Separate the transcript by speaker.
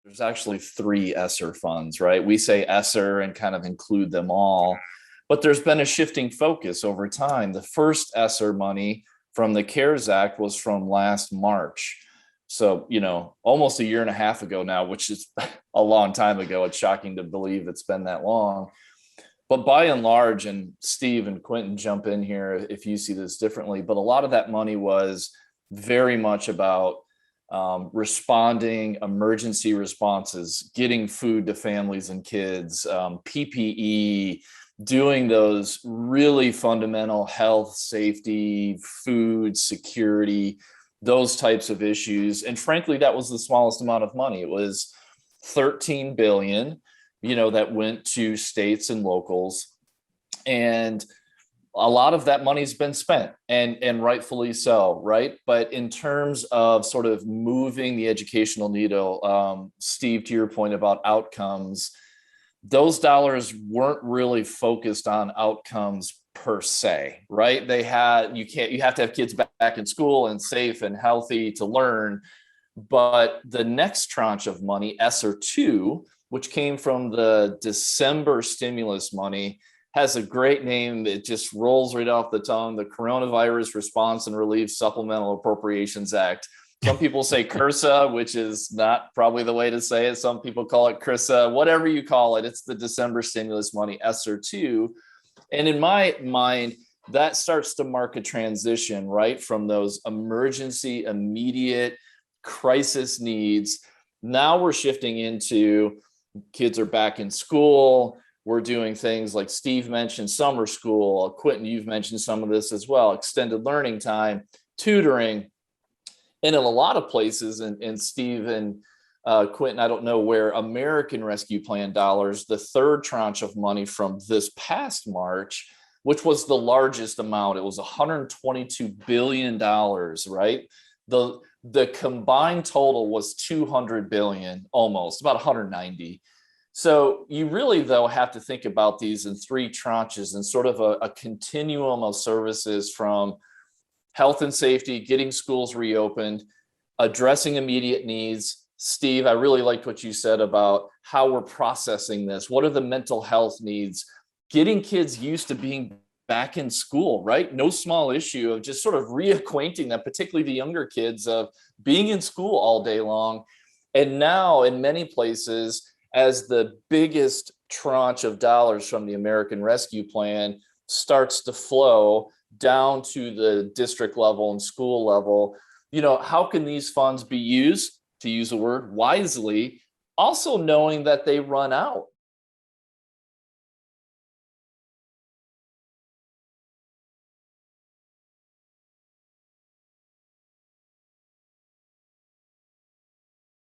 Speaker 1: There's actually three ESSER funds, right? We say ESSER and kind of include them all, but there's been a shifting focus over time. The first ESSER money from the CARES Act was from last March. So, almost a year and a half ago now, which is a long time ago. It's shocking to believe it's been that long. But by and large, and Steve and Quentin jump in here if you see this differently, but a lot of that money was very much about responding, emergency responses, getting food to families and kids, PPE, doing those really fundamental health, safety, food security, those types of issues. And frankly, that was the smallest amount of money. It was 13 billion, that went to states and locals. And a lot of that money's been spent, and rightfully so, right? But in terms of sort of moving the educational needle, Steve, to your point about outcomes, those dollars weren't really focused on outcomes per se, right? You have to have kids back in school and safe and healthy to learn. But the next tranche of money, ESSER 2, which came from the December stimulus money, has a great name that just rolls right off the tongue: the Coronavirus Response and Relief Supplemental Appropriations Act. Some people say CRSA, which is not probably the way to say it. Some people call it CRSA, whatever you call it. It's the December stimulus money, ESSER 2. And in my mind, that starts to mark a transition, right, from those emergency, immediate crisis needs. Now we're shifting into kids are back in school. We're doing things like Steve mentioned, summer school. Quentin, you've mentioned some of this as well: extended learning time, tutoring. And in a lot of places, and Steve and Quentin, I don't know where American Rescue Plan dollars, the third tranche of money from this past March, which was the largest amount, it was $122 billion, right? The combined total was 200 billion, almost, about 190. So you really, though, have to think about these in three tranches and sort of a continuum of services, from health and safety, getting schools reopened, addressing immediate needs. Steve, I really liked what you said about how we're processing this. What are the mental health needs? Getting kids used to being back in school, right? No small issue of just sort of reacquainting them, particularly the younger kids, of being in school all day long. And now in many places, as the biggest tranche of dollars from the American Rescue Plan starts to flow down to the district level and school level, how can these funds be used, to use a word, wisely, also knowing that they run out,